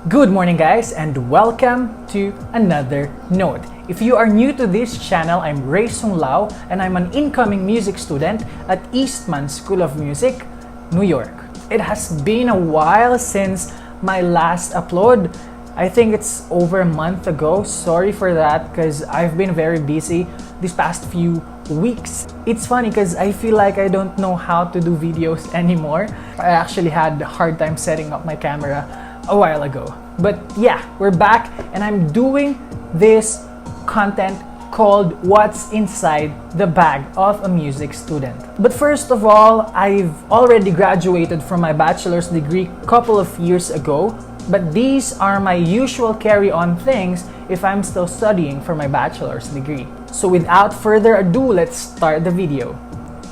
Good morning guys and welcome to another note. If you are new to this channel, I'm Ray Sung Lau and I'm an incoming music student at Eastman School of Music, New York. It has been a while since my last upload. I think it's over a month ago. Sorry for that because I've been very busy these past few weeks. It's funny because I feel like I don't know how to do videos anymore. I actually had a hard time setting up my camera a while ago. But yeah, we're back and I'm doing this content called What's Inside the Bag of a Music Student. But first of all, I've already graduated from my bachelor's degree a couple of years ago, but these are my usual carry-on things if I'm still studying for my bachelor's degree. So without further ado, let's start the video.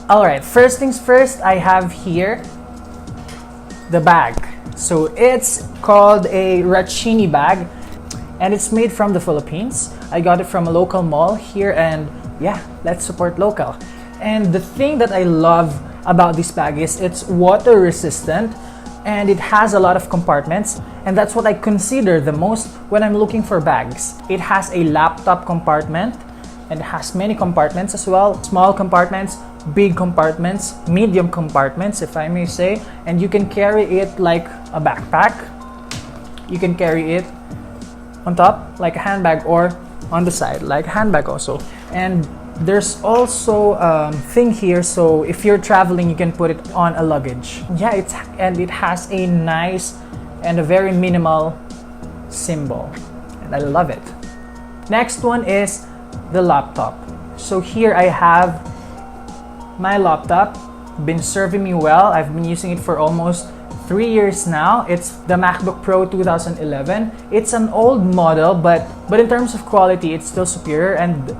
Alright, first things first, I have here the bag. So it's called a Rachini bag and it's made from the Philippines. I got it from a local mall here and yeah, let's support local. And the thing that I love about this bag is it's water resistant and it has a lot of compartments, and that's what I consider the most when I'm looking for bags. It has a laptop compartment and it has many compartments as well. Small compartments, big compartments, medium compartments if I may say, and you can carry it like a backpack. You can carry it on top like a handbag or on the side like a handbag also. And there's also a thing here, so if you're traveling you can put it on a luggage. Yeah, it has a nice and a very minimal symbol and I love it. Next one is the laptop. So here I have my laptop, been serving me well. I've been using it for almost 3 years now. It's the MacBook Pro 2011. It's an old model, but in terms of quality, it's still superior and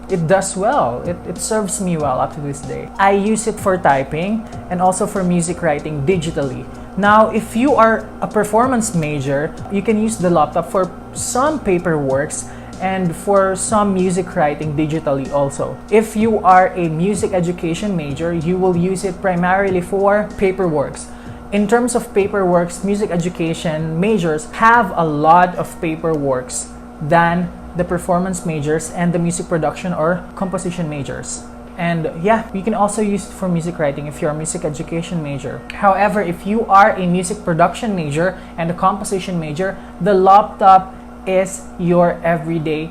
it does well. It serves me well up to this day. I use it for typing and also for music writing digitally. Now, if you are a performance major, you can use the laptop for some paperworks and for some music writing digitally also. If you are a music education major, you will use it primarily for paperworks. In terms of paperworks, music education majors have a lot of paperworks than the performance majors and the music production or composition majors. And yeah, you can also use it for music writing if you're a music education major. However, if you are a music production major and a composition major, the laptop is your everyday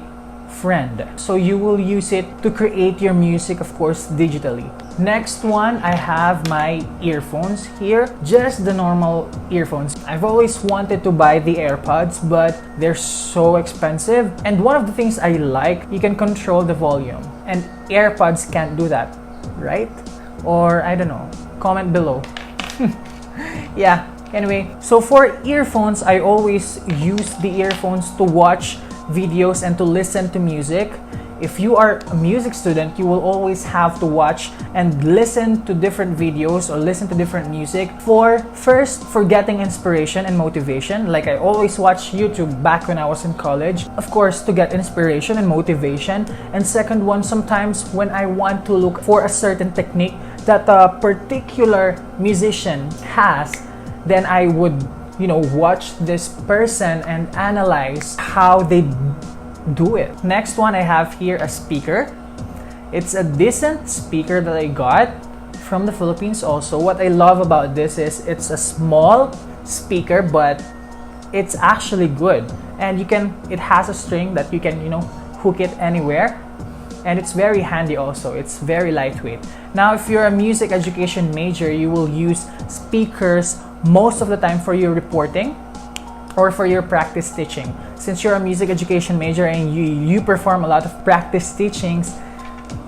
friend. So you will use it to create your music, of course, digitally. Next one, I have my earphones here. Just the normal earphones. I've always wanted to buy the AirPods, but they're so expensive. And one of the things I like, you can control the volume. And AirPods can't do that, right? Or I don't know, comment below. Yeah. Anyway, so for earphones, I always use the earphones to watch videos and to listen to music. If you are a music student, you will always have to watch and listen to different videos or listen to different music for getting inspiration and motivation. Like I always watch YouTube back when I was in college, of course, to get inspiration and motivation. And second one, sometimes when I want to look for a certain technique that a particular musician has, then I would, watch this person and analyze how they do it. Next one, I have here a speaker. It's a decent speaker that I got from the Philippines also. What I love about this is it's a small speaker, but it's actually good. And it has a string that you can, hook it anywhere. And it's very handy also. It's very lightweight. Now, if you're a music education major, you will use speakers most of the time for your reporting or for your practice teaching. Since you're a music education major and you perform a lot of practice teachings,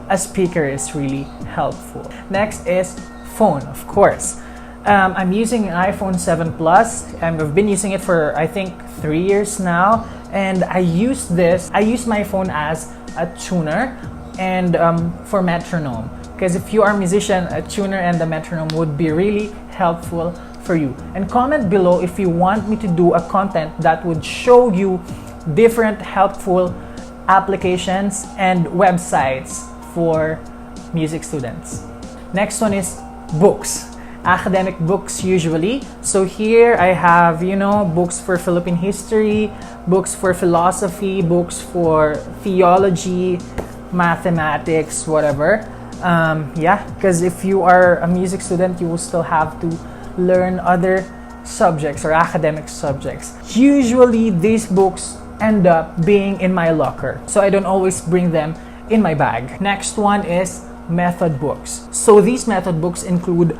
a speaker is really helpful. Next is phone, of course. I'm using an iPhone 7 Plus and I've been using it for I think 3 years now, and I use my phone as a tuner and for metronome, because if you are a musician, a tuner and the metronome would be really helpful for you. And comment below if you want me to do a content that would show you different helpful applications and websites for music students. Next one is books. academic books usually. So here I have, books for Philippine history, books for philosophy, books for theology, mathematics, whatever. Because if you are a music student, you will still have to learn other subjects or academic subjects. Usually these books end up being in my locker, so I don't always bring them in my bag. Next one is method books. So these method books include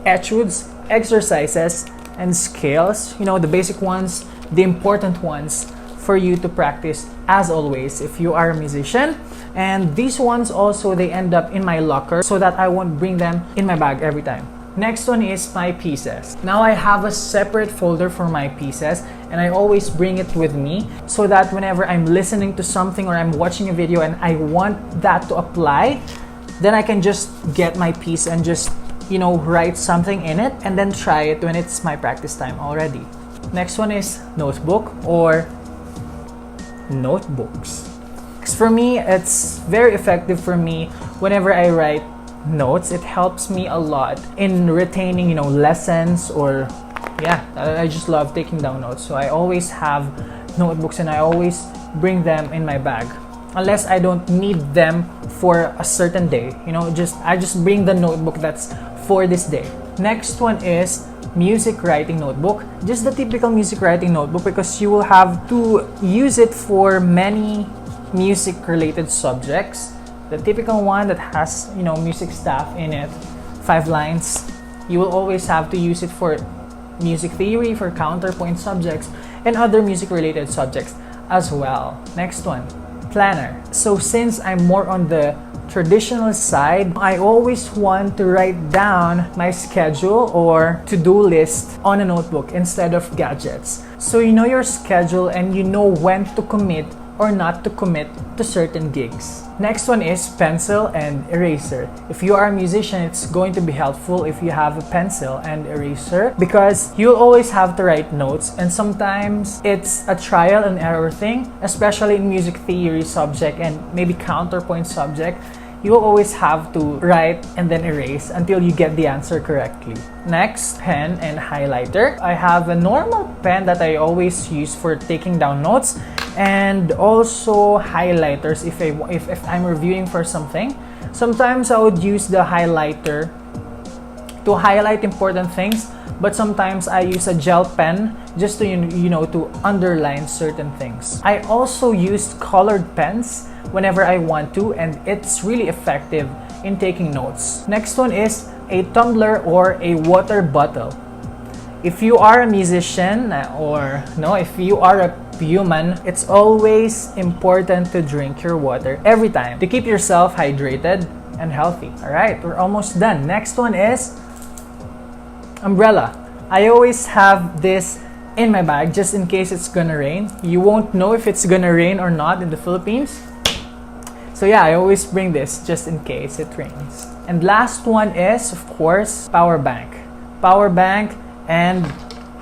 etudes, exercises, and scales. The basic ones, the important ones for you to practice as always if you are a musician. And these ones also, they end up in my locker so that I won't bring them in my bag every time. Next one is my pieces. Now I have a separate folder for my pieces, and I always bring it with me so that whenever I'm listening to something or I'm watching a video and I want that to apply, then I can just get my piece and just, write something in it and then try it when it's my practice time already. Next one is notebook or notebooks. For me, it's very effective for me whenever I write notes. It helps me a lot in retaining, lessons, or I just love taking down notes. So I always have notebooks and I always bring them in my bag. Unless I don't need them for a certain day. I just bring the notebook that's for this day. Next one is music writing notebook. Just the typical music writing notebook, because you will have to use it for many music related subjects. The typical one that has, music stuff in it, 5 lines. You will always have to use it for music theory, for counterpoint subjects, and other music related subjects as well. Next one, planner. So since I'm more on the traditional side, I always want to write down my schedule or to-do list on a notebook instead of gadgets. So you know your schedule and you know when to commit or not to commit to certain gigs. Next one is pencil and eraser. If you are a musician, it's going to be helpful if you have a pencil and eraser, because you'll always have to write notes, and sometimes it's a trial and error thing, especially in music theory subject and maybe counterpoint subject. You will always have to write and then erase until you get the answer correctly. Next, pen and highlighter. I have a normal pen that I always use for taking down notes, and also highlighters if I'm reviewing for something. Sometimes I would use the highlighter to highlight important things, but sometimes I use a gel pen just to to underline certain things. I also use colored pens whenever I want to, and it's really effective in taking notes. Next one is a tumbler or a water bottle. If you are a musician if you are a human, it's always important to drink your water every time to keep yourself hydrated and healthy. Alright, we're almost done. Next one is umbrella. I always have this in my bag just in case it's gonna rain. You won't know if it's gonna rain or not in the Philippines. So I always bring this just in case it rains. And last one is, of course, power bank. Power bank and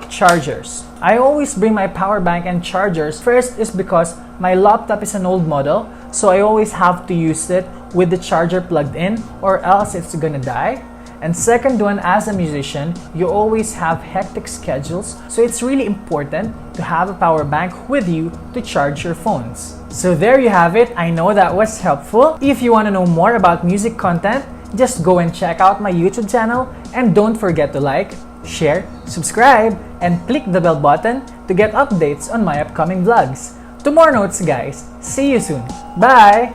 chargers. I always bring my power bank and chargers. First is because my laptop is an old model, so I always have to use it with the charger plugged in, or else it's gonna die. And second one, as a musician, you always have hectic schedules, so it's really important to have a power bank with you to charge your phones. So there you have it. I know that was helpful. If you want to know more about music content, just go and check out my YouTube channel, and don't forget to like, share, subscribe, and click the bell button to get updates on my upcoming vlogs. 2 more notes, guys. See you soon. Bye!